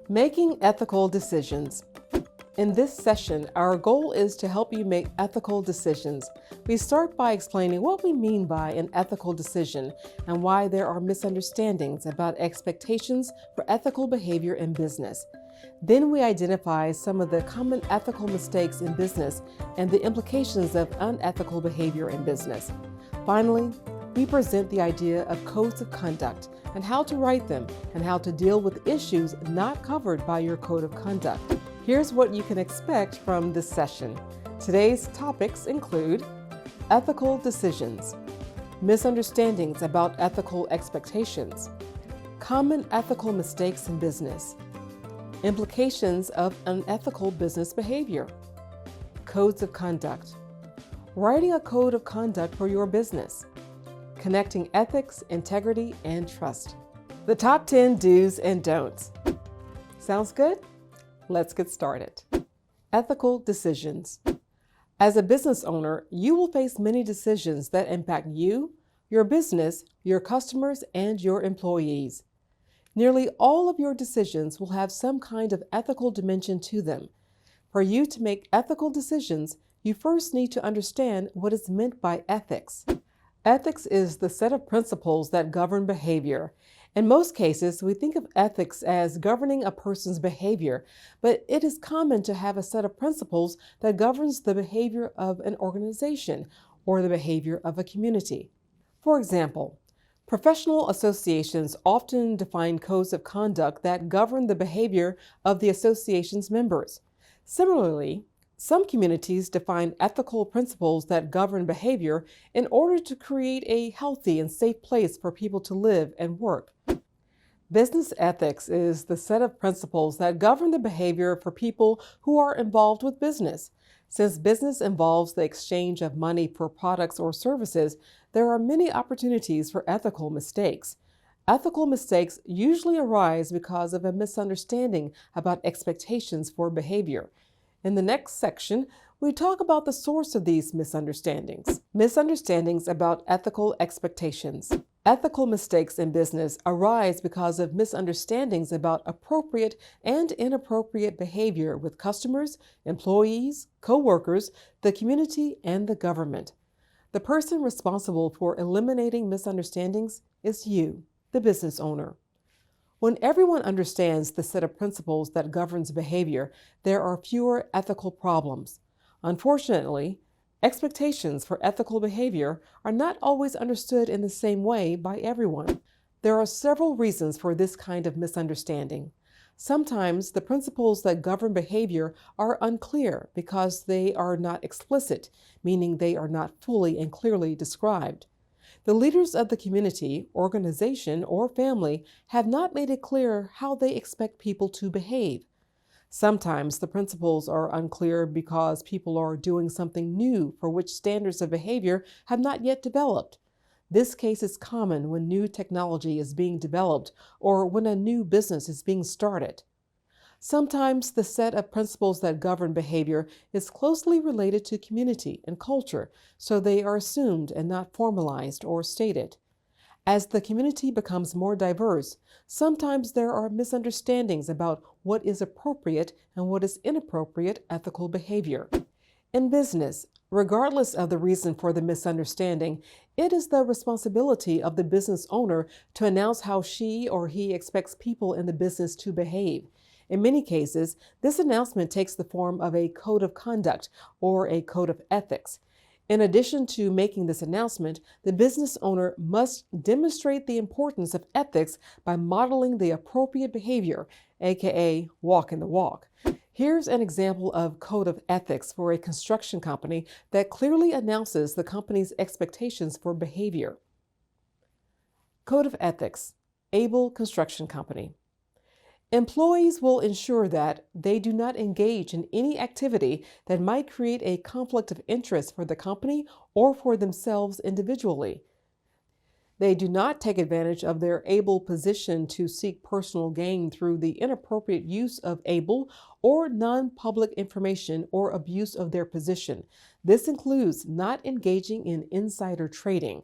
Making ethical decisions. In this session, our goal is to help you make ethical decisions. We start by explaining what we mean by an ethical decision and why there are misunderstandings about expectations for ethical behavior in business. Then we identify some of the common ethical mistakes in business and the implications of unethical behavior in business. Finally, we present the idea of codes of conduct and how to write them and how to deal with issues not covered by your code of conduct. Here's what you can expect from this session. Today's topics include ethical decisions, misunderstandings about ethical expectations, common ethical mistakes in business, implications of unethical business behavior, codes of conduct, writing a code of conduct for your business, connecting ethics, integrity, and trust. The top 10 do's and don'ts. Sounds good? Let's get started. Ethical decisions. As a business owner, you will face many decisions that impact you, your business, your customers, and your employees. Nearly all of your decisions will have some kind of ethical dimension to them. For you to make ethical decisions, you first need to understand what is meant by ethics. Ethics is the set of principles that govern behavior. In most cases, we think of ethics as governing a person's behavior, but it is common to have a set of principles that governs the behavior of an organization or the behavior of a community. For example, professional associations often define codes of conduct that govern the behavior of the association's members. Similarly, some communities define ethical principles that govern behavior in order to create a healthy and safe place for people to live and work. Business ethics is the set of principles that govern the behavior for people who are involved with business. Since business involves the exchange of money for products or services, there are many opportunities for ethical mistakes. Ethical mistakes usually arise because of a misunderstanding about expectations for behavior. In the next section, we talk about the source of these misunderstandings. Misunderstandings about ethical expectations. Ethical mistakes in business arise because of misunderstandings about appropriate and inappropriate behavior with customers, employees, co-workers, the community, and the government. The person responsible for eliminating misunderstandings is you, the business owner. When everyone understands the set of principles that governs behavior, there are fewer ethical problems. Unfortunately, expectations for ethical behavior are not always understood in the same way by everyone. There are several reasons for this kind of misunderstanding. Sometimes the principles that govern behavior are unclear because they are not explicit, meaning they are not fully and clearly described. The leaders of the community, organization, or family have not made it clear how they expect people to behave. Sometimes the principles are unclear because people are doing something new for which standards of behavior have not yet developed. This case is common when new technology is being developed or when a new business is being started. Sometimes the set of principles that govern behavior is closely related to community and culture, so they are assumed and not formalized or stated. As the community becomes more diverse, sometimes there are misunderstandings about what is appropriate and what is inappropriate ethical behavior. In business, regardless of the reason for the misunderstanding, it is the responsibility of the business owner to announce how she or he expects people in the business to behave. In many cases, this announcement takes the form of a code of conduct or a code of ethics. In addition to making this announcement, the business owner must demonstrate the importance of ethics by modeling the appropriate behavior, aka walking the walk. Here's an example of code of ethics for a construction company that clearly announces the company's expectations for behavior. Code of Ethics, Able Construction Company. Employees will ensure that they do not engage in any activity that might create a conflict of interest for the company or for themselves individually. They do not take advantage of their able position to seek personal gain through the inappropriate use of able or non-public information or abuse of their position. This includes not engaging in insider trading.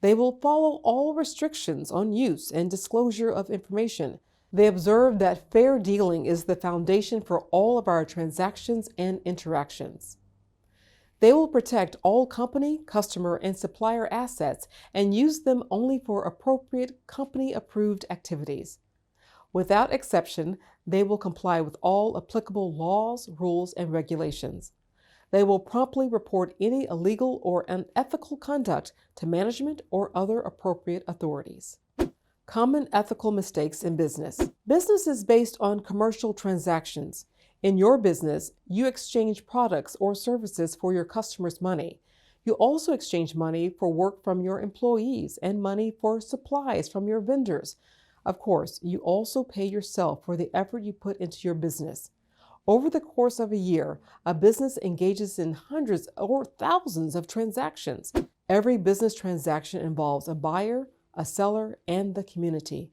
They will follow all restrictions on use and disclosure of information. They observe that fair dealing is the foundation for all of our transactions and interactions. They will protect all company, customer, and supplier assets and use them only for appropriate company-approved activities. Without exception, they will comply with all applicable laws, rules, and regulations. They will promptly report any illegal or unethical conduct to management or other appropriate authorities. Common ethical mistakes in business. Business is based on commercial transactions. In your business, you exchange products or services for your customers' money. You also exchange money for work from your employees and money for supplies from your vendors. Of course, you also pay yourself for the effort you put into your business. Over the course of a year, a business engages in hundreds or thousands of transactions. Every business transaction involves a buyer, a seller, and the community.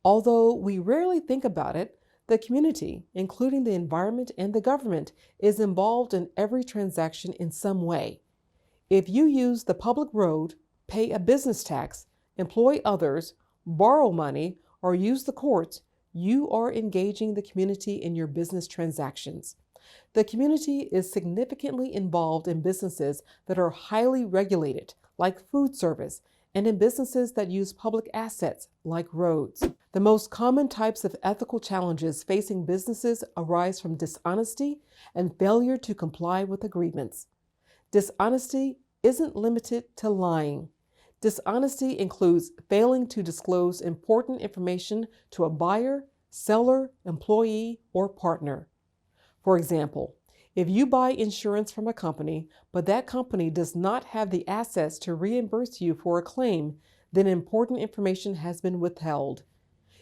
Although we rarely think about it, the community, including the environment and the government, is involved in every transaction in some way. If you use the public road, pay a business tax, employ others, borrow money, or use the courts, you are engaging the community in your business transactions. The community is significantly involved in businesses that are highly regulated, like food service, and in businesses that use public assets, like roads. The most common types of ethical challenges facing businesses arise from dishonesty and failure to comply with agreements. Dishonesty isn't limited to lying. Dishonesty includes failing to disclose important information to a buyer, seller, employee, or partner. For example, if you buy insurance from a company, but that company does not have the assets to reimburse you for a claim, then important information has been withheld.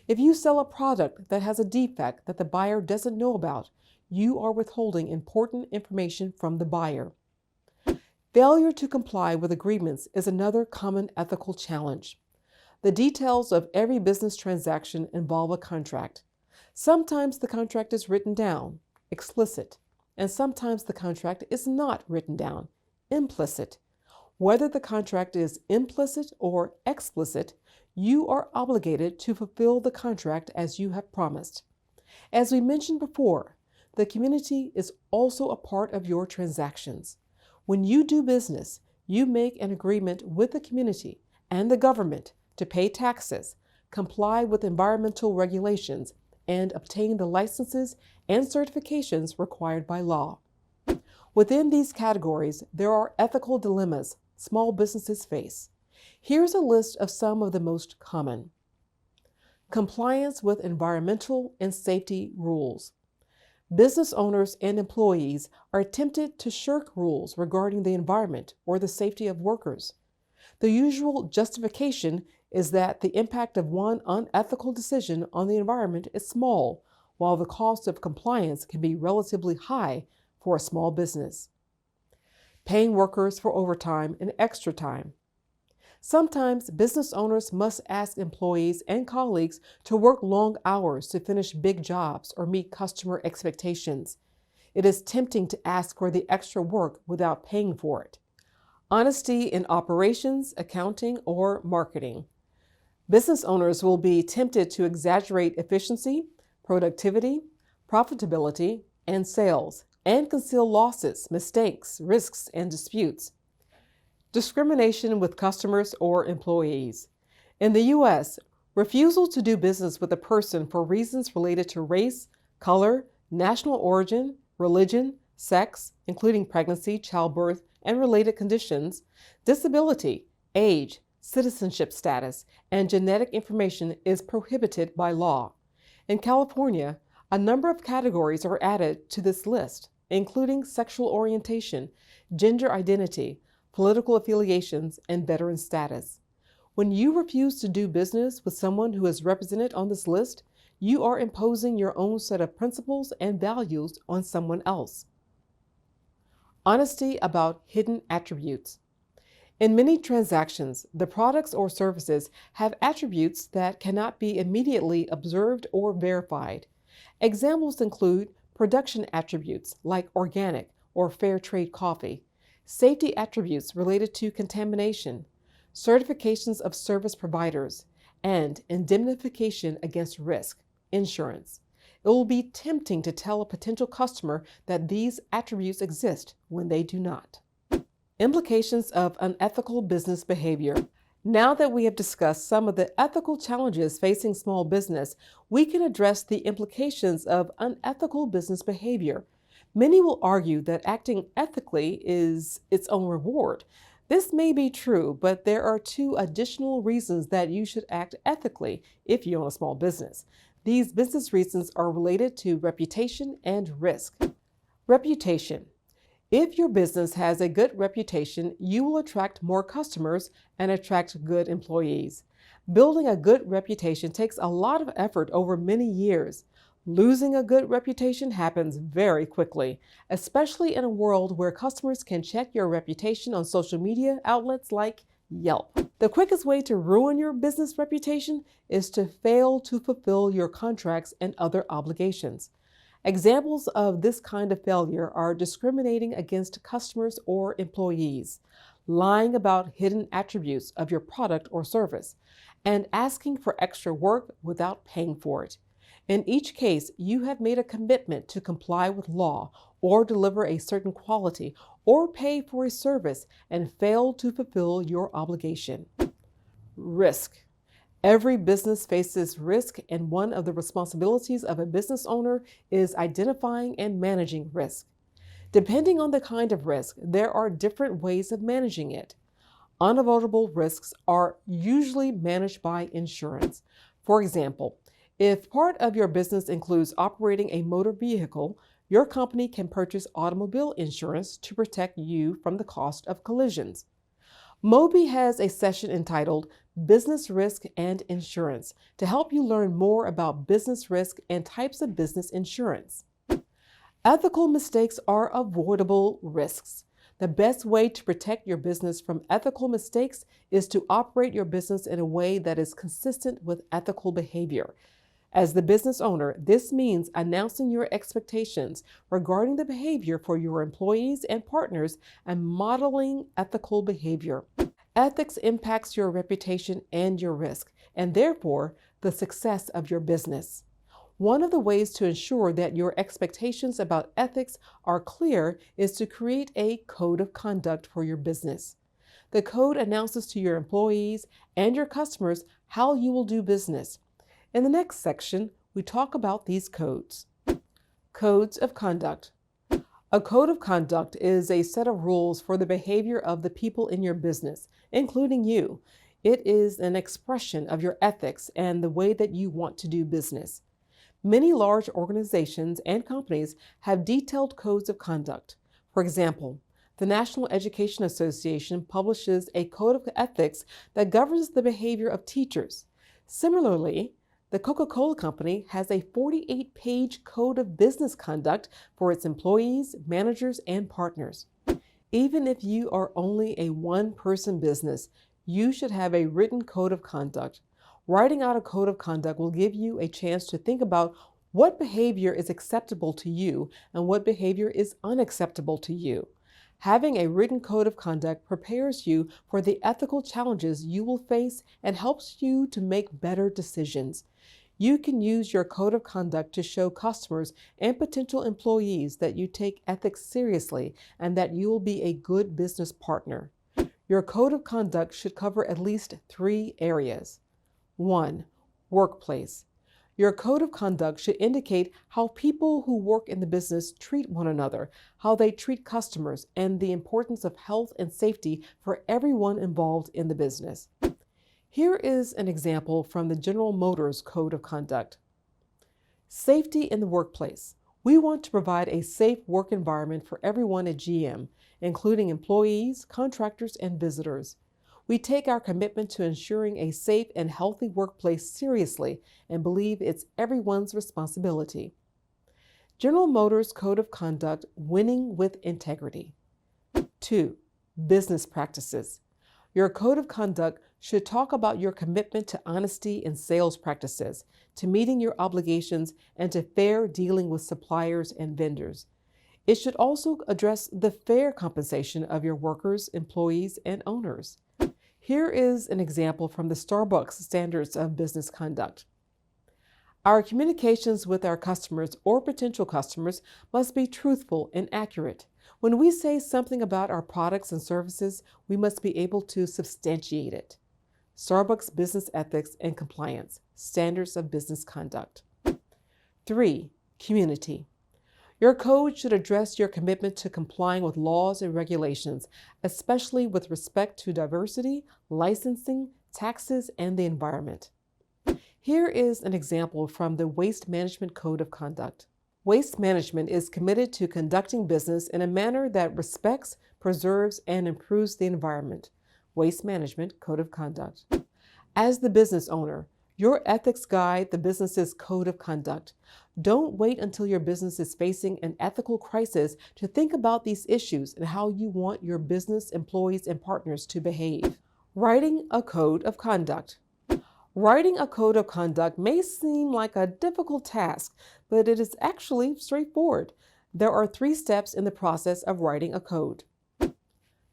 If you sell a product that has a defect that the buyer doesn't know about, you are withholding important information from the buyer. Failure to comply with agreements is another common ethical challenge. The details of every business transaction involve a contract. Sometimes the contract is written down, explicit, and sometimes the contract is not written down, implicit. Whether the contract is implicit or explicit, you are obligated to fulfill the contract as you have promised. As we mentioned before, the community is also a part of your transactions. When you do business, you make an agreement with the community and the government to pay taxes, comply with environmental regulations, and obtain the licenses and certifications required by law. Within these categories, there are ethical dilemmas small businesses face. Here's a list of some of the most common. Compliance with environmental and safety rules. Business owners and employees are tempted to shirk rules regarding the environment or the safety of workers. The usual justification is that the impact of one unethical decision on the environment is small, while the cost of compliance can be relatively high for a small business. Paying workers for overtime and extra time. Sometimes business owners must ask employees and colleagues to work long hours to finish big jobs or meet customer expectations. It is tempting to ask for the extra work without paying for it. Honesty in operations, accounting, or marketing. Business owners will be tempted to exaggerate efficiency, productivity, profitability, and sales, and conceal losses, mistakes, risks, and disputes. Discrimination with customers or employees. In the U.S., refusal to do business with a person for reasons related to race, color, national origin, religion, sex, including pregnancy, childbirth, and related conditions, disability, age, citizenship status, and genetic information is prohibited by law. In California, a number of categories are added to this list, including sexual orientation, gender identity, political affiliations, and veteran status. When you refuse to do business with someone who is represented on this list, you are imposing your own set of principles and values on someone else. Honesty about hidden attributes. In many transactions, the products or services have attributes that cannot be immediately observed or verified. Examples include production attributes like organic or fair trade coffee, safety attributes related to contamination, certifications of service providers, and indemnification against risk. insurance. It will be tempting to tell a potential customer that these attributes exist when they do not. Implications of unethical business behavior. Now that we have discussed some of the ethical challenges facing small business, we can address the implications of unethical business behavior. Many will argue that acting ethically is its own reward. This may be true, but there are two additional reasons that you should act ethically if you own a small business. These business reasons are related to reputation and risk. Reputation. If your business has a good reputation, you will attract more customers and attract good employees. Building a good reputation takes a lot of effort over many years. Losing a good reputation happens very quickly, especially in a world where customers can check your reputation on social media outlets like Yelp. The quickest way to ruin your business reputation is to fail to fulfill your contracts and other obligations. Examples of this kind of failure are discriminating against customers or employees, lying about hidden attributes of your product or service, and asking for extra work without paying for it. In each case, you have made a commitment to comply with law or deliver a certain quality or pay for a service and failed to fulfill your obligation. Risk. Every business faces risk, and one of the responsibilities of a business owner is identifying and managing risk. Depending on the kind of risk, there are different ways of managing it. Unavoidable risks are usually managed by insurance. For example, if part of your business includes operating a motor vehicle, your company can purchase automobile insurance to protect you from the cost of collisions. MOBI has a session entitled Business Risk and Insurance to help you learn more about business risk and types of business insurance. Ethical mistakes are avoidable risks. The best way to protect your business from ethical mistakes is to operate your business in a way that is consistent with ethical behavior. As the business owner, this means announcing your expectations regarding the behavior for your employees and partners and modeling ethical behavior. Ethics impacts your reputation and your risk, and therefore the success of your business. One of the ways to ensure that your expectations about ethics are clear is to create a code of conduct for your business. The code announces to your employees and your customers how you will do business. In the next section, we talk about these codes. Codes of conduct. A code of conduct is a set of rules for the behavior of the people in your business, including you. It is an expression of your ethics and the way that you want to do business. Many large organizations and companies have detailed codes of conduct. For example, the National Education Association publishes a code of ethics that governs the behavior of teachers. Similarly, the Coca-Cola Company has a 48-page code of business conduct for its employees, managers, and partners. Even if you are only a one-person business, you should have a written code of conduct. Writing out a code of conduct will give you a chance to think about what behavior is acceptable to you and what behavior is unacceptable to you. Having a written code of conduct prepares you for the ethical challenges you will face and helps you to make better decisions. You can use your code of conduct to show customers and potential employees that you take ethics seriously and that you will be a good business partner. Your code of conduct should cover at least 3 areas. 1. Workplace. Your code of conduct should indicate how people who work in the business treat one another, how they treat customers, and the importance of health and safety for everyone involved in the business. Here is an example from the General Motors Code of Conduct. Safety in the workplace. We want to provide a safe work environment for everyone at GM, including employees, contractors, and visitors. We take our commitment to ensuring a safe and healthy workplace seriously and believe it's everyone's responsibility. General Motors Code of Conduct, Winning with Integrity. 2. Business practices. Your code of conduct should talk about your commitment to honesty in sales practices, to meeting your obligations, and to fair dealing with suppliers and vendors. It should also address the fair compensation of your workers, employees, and owners. Here is an example from the Starbucks Standards of Business Conduct. Our communications with our customers or potential customers must be truthful and accurate. When we say something about our products and services, we must be able to substantiate it. Starbucks Business Ethics and Compliance, Standards of Business Conduct. 3. Community. Your code should address your commitment to complying with laws and regulations, especially with respect to diversity, licensing, taxes, and the environment. Here is an example from the Waste Management Code of Conduct. Waste management is committed to conducting business in a manner that respects, preserves, and improves the environment. Waste Management Code of Conduct. As the business owner, your ethics guide the business's code of conduct. Don't wait until your business is facing an ethical crisis to think about these issues and how you want your business employees and partners to behave. Writing a code of conduct. Writing a code of conduct may seem like a difficult task, but it is actually straightforward. There are 3 steps in the process of writing a code.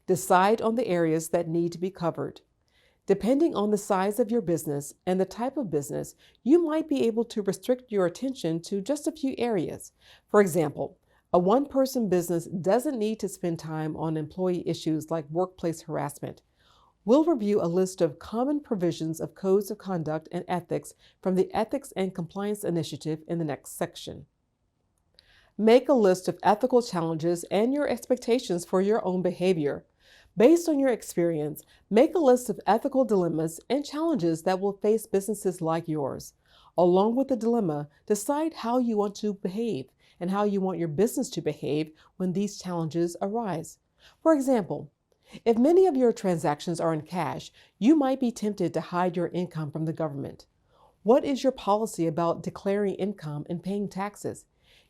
Decide on the areas that need to be covered. Depending on the size of your business and the type of business, you might be able to restrict your attention to just a few areas. For example, a one-person business doesn't need to spend time on employee issues like workplace harassment. We'll review a list of common provisions of codes of conduct and ethics from the Ethics and Compliance Initiative in the next section. Make a list of ethical challenges and your expectations for your own behavior. Based on your experience, make a list of ethical dilemmas and challenges that will face businesses like yours. Along with the dilemma, decide how you want to behave and how you want your business to behave when these challenges arise. For example, if many of your transactions are in cash, you might be tempted to hide your income from the government. What is your policy about declaring income and paying taxes?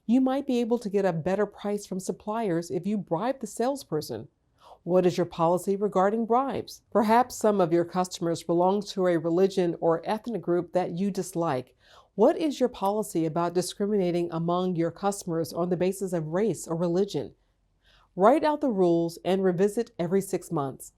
You might be able to get a better price from suppliers if you bribe the salesperson. What is your policy regarding bribes? Perhaps some of your customers belong to a religion or ethnic group that you dislike. What is your policy about discriminating among your customers on the basis of race or religion? Write out the rules and revisit every 6 months.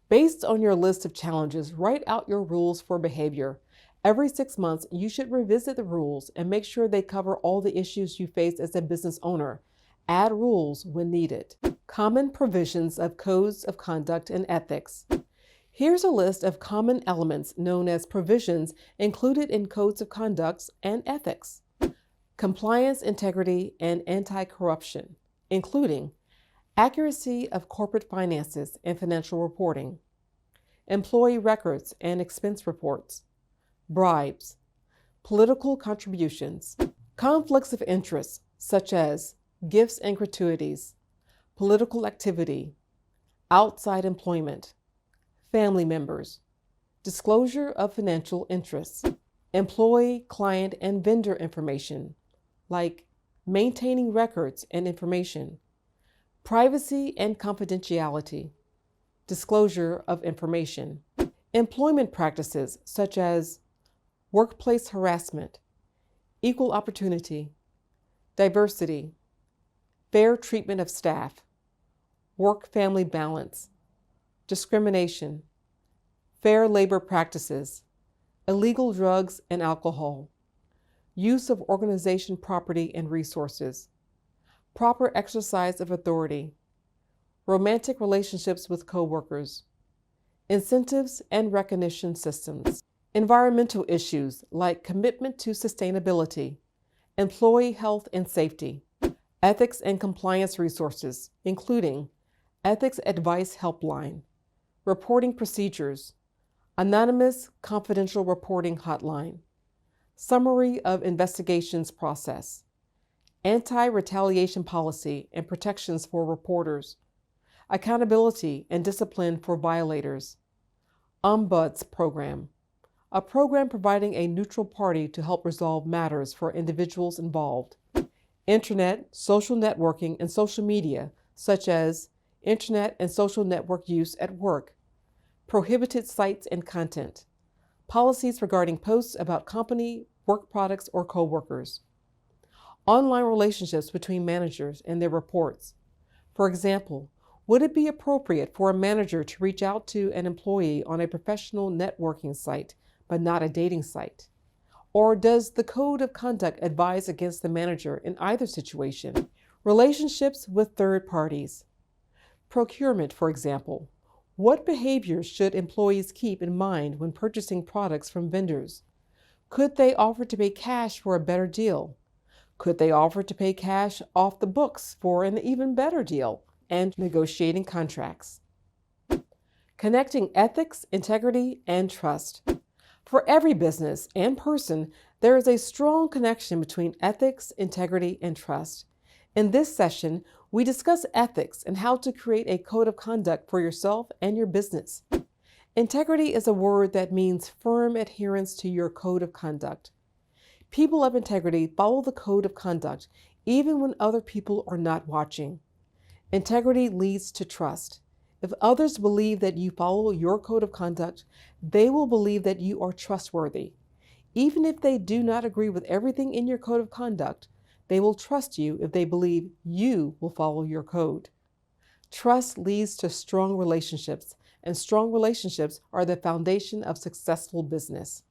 Based on your list of challenges, write out your rules for behavior. Every 6 months, you should revisit the rules and make sure they cover all the issues you face as a business owner. Add rules when needed. Common provisions of codes of conduct and ethics. Here's a list of common elements known as provisions included in codes of conduct and ethics. Compliance, integrity, and anti-corruption, including accuracy of corporate finances and financial reporting, employee records and expense reports, bribes, political contributions, conflicts of interest such as gifts and gratuities, political activity, outside employment, family members, disclosure of financial interests, employee, client, and vendor information, like maintaining records and information, privacy and confidentiality, disclosure of information, employment practices such as workplace harassment, equal opportunity, diversity, fair treatment of staff, work-family balance, discrimination, fair labor practices, illegal drugs and alcohol, use of organization property and resources, proper exercise of authority, romantic relationships with coworkers, incentives and recognition systems, environmental issues like commitment to sustainability, employee health and safety, ethics and compliance resources, including ethics advice helpline, reporting procedures, anonymous confidential reporting hotline, summary of investigations process, anti-retaliation policy and protections for reporters, accountability and discipline for violators, ombuds program, a program providing a neutral party to help resolve matters for individuals involved, internet, social networking, and social media, such as internet and social network use at work, prohibited sites and content, policies regarding posts about company, work products, or coworkers, online relationships between managers and their reports. For example, would it be appropriate for a manager to reach out to an employee on a professional networking site, but not a dating site? Or does the code of conduct advise against the manager in either situation? Relationships with third parties. Procurement, for example. What behaviors should employees keep in mind when purchasing products from vendors? Could they offer to pay cash for a better deal? Could they offer to pay cash off the books for an even better deal? And negotiating contracts. Connecting ethics, integrity, and trust. For every business and person, there is a strong connection between ethics, integrity, and trust. In this session, we discuss ethics and how to create a code of conduct for yourself and your business. Integrity is a word that means firm adherence to your code of conduct. People of integrity follow the code of conduct even when other people are not watching. Integrity leads to trust. If others believe that you follow your code of conduct, they will believe that you are trustworthy. Even if they do not agree with everything in your code of conduct, they will trust you if they believe you will follow your code. Trust leads to strong relationships, and strong relationships are the foundation of successful business.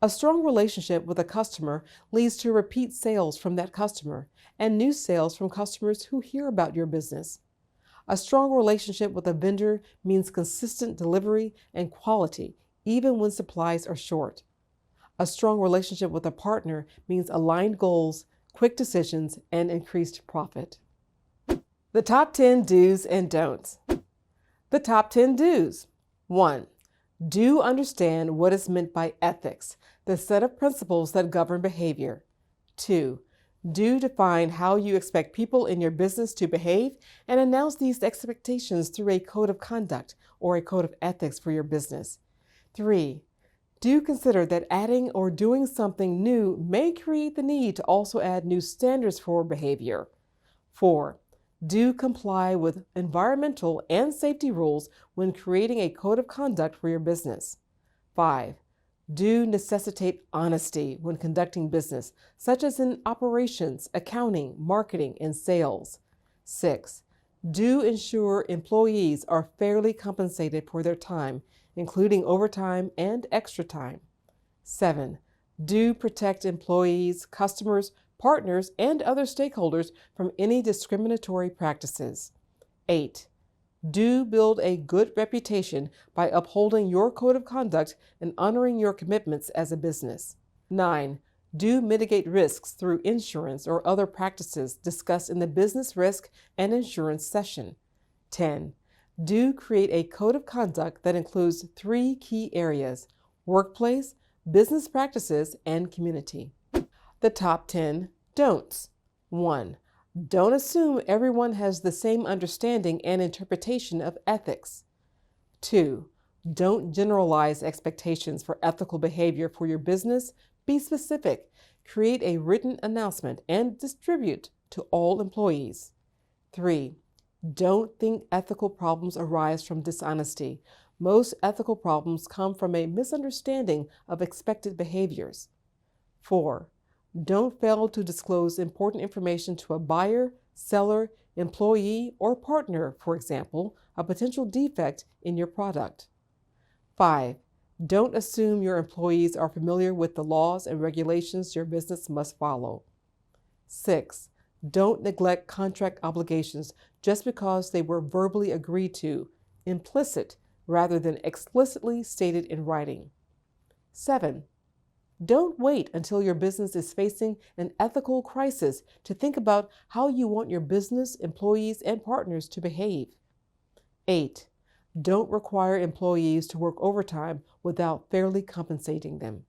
A strong relationship with a customer leads to repeat sales from that customer and new sales from customers who hear about your business. A strong relationship with a vendor means consistent delivery and quality, even when supplies are short. A strong relationship with a partner means aligned goals, quick decisions, and increased profit. The top 10 do's and don'ts. The top 10 do's. 1. Do understand what is meant by ethics, the set of principles that govern behavior. 2. Do define how you expect people in your business to behave and announce these expectations through a code of conduct or a code of ethics for your business. 3. Do consider that adding or doing something new may create the need to also add new standards for behavior. 4. Do comply with environmental and safety rules when creating a code of conduct for your business. 5. Do necessitate honesty when conducting business, such as in operations, accounting, marketing, and sales. 6. Do ensure employees are fairly compensated for their time, including overtime and extra time. 7. Do protect employees, customers, partners, and other stakeholders from any discriminatory practices. 8. Do build a good reputation by upholding your code of conduct and honoring your commitments as a business. 9. Do mitigate risks through insurance or other practices discussed in the business risk and insurance session. 10. Do create a code of conduct that includes 3 key areas: workplace, business practices, and community. The top 10 don'ts. 1. Don't assume everyone has the same understanding and interpretation of ethics. 2. Don't generalize expectations for ethical behavior for your business. Be specific. Create a written announcement and distribute to all employees. 3. Don't think ethical problems arise from dishonesty. Most ethical problems come from a misunderstanding of expected behaviors. 4. Don't fail to disclose important information to a buyer, seller, employee, or partner, for example, a potential defect in your product. 5. Don't assume your employees are familiar with the laws and regulations your business must follow. 6. Don't neglect contract obligations just because they were verbally agreed to, implicit rather than explicitly stated in writing. 7. Don't wait until your business is facing an ethical crisis to think about how you want your business, employees, and partners to behave. 8. Don't require employees to work overtime without fairly compensating them.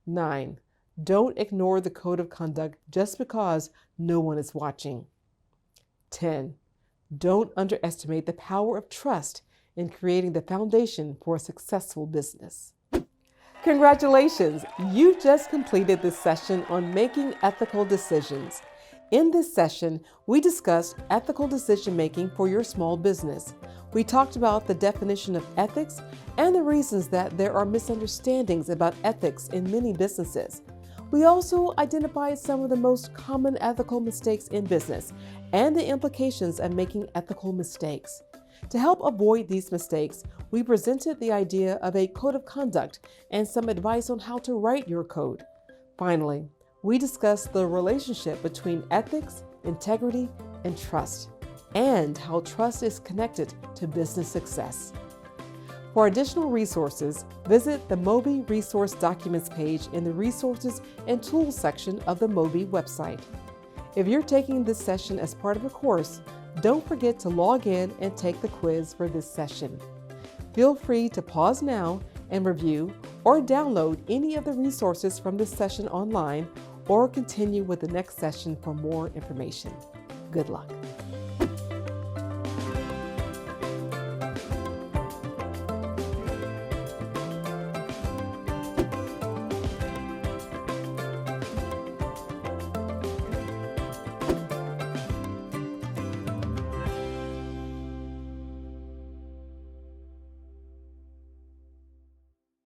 9. Don't ignore the code of conduct just because no one is watching. 10. Don't underestimate the power of trust in creating the foundation for a successful business. Congratulations! You just completed this session on making ethical decisions. In this session, we discussed ethical decision-making for your small business. We talked about the definition of ethics and the reasons that there are misunderstandings about ethics in many businesses. We also identified some of the most common ethical mistakes in business and the implications of making ethical mistakes. To help avoid these mistakes, we presented the idea of a code of conduct and some advice on how to write your code. Finally, we discussed the relationship between ethics, integrity, and trust, and how trust is connected to business success. For additional resources, visit the MOBI Resource Documents page in the Resources and Tools section of the MOBI website. If you're taking this session as part of a course, don't forget to log in and take the quiz for this session. Feel free to pause now and review or download any of the resources from this session online, or continue with the next session for more information. Good luck.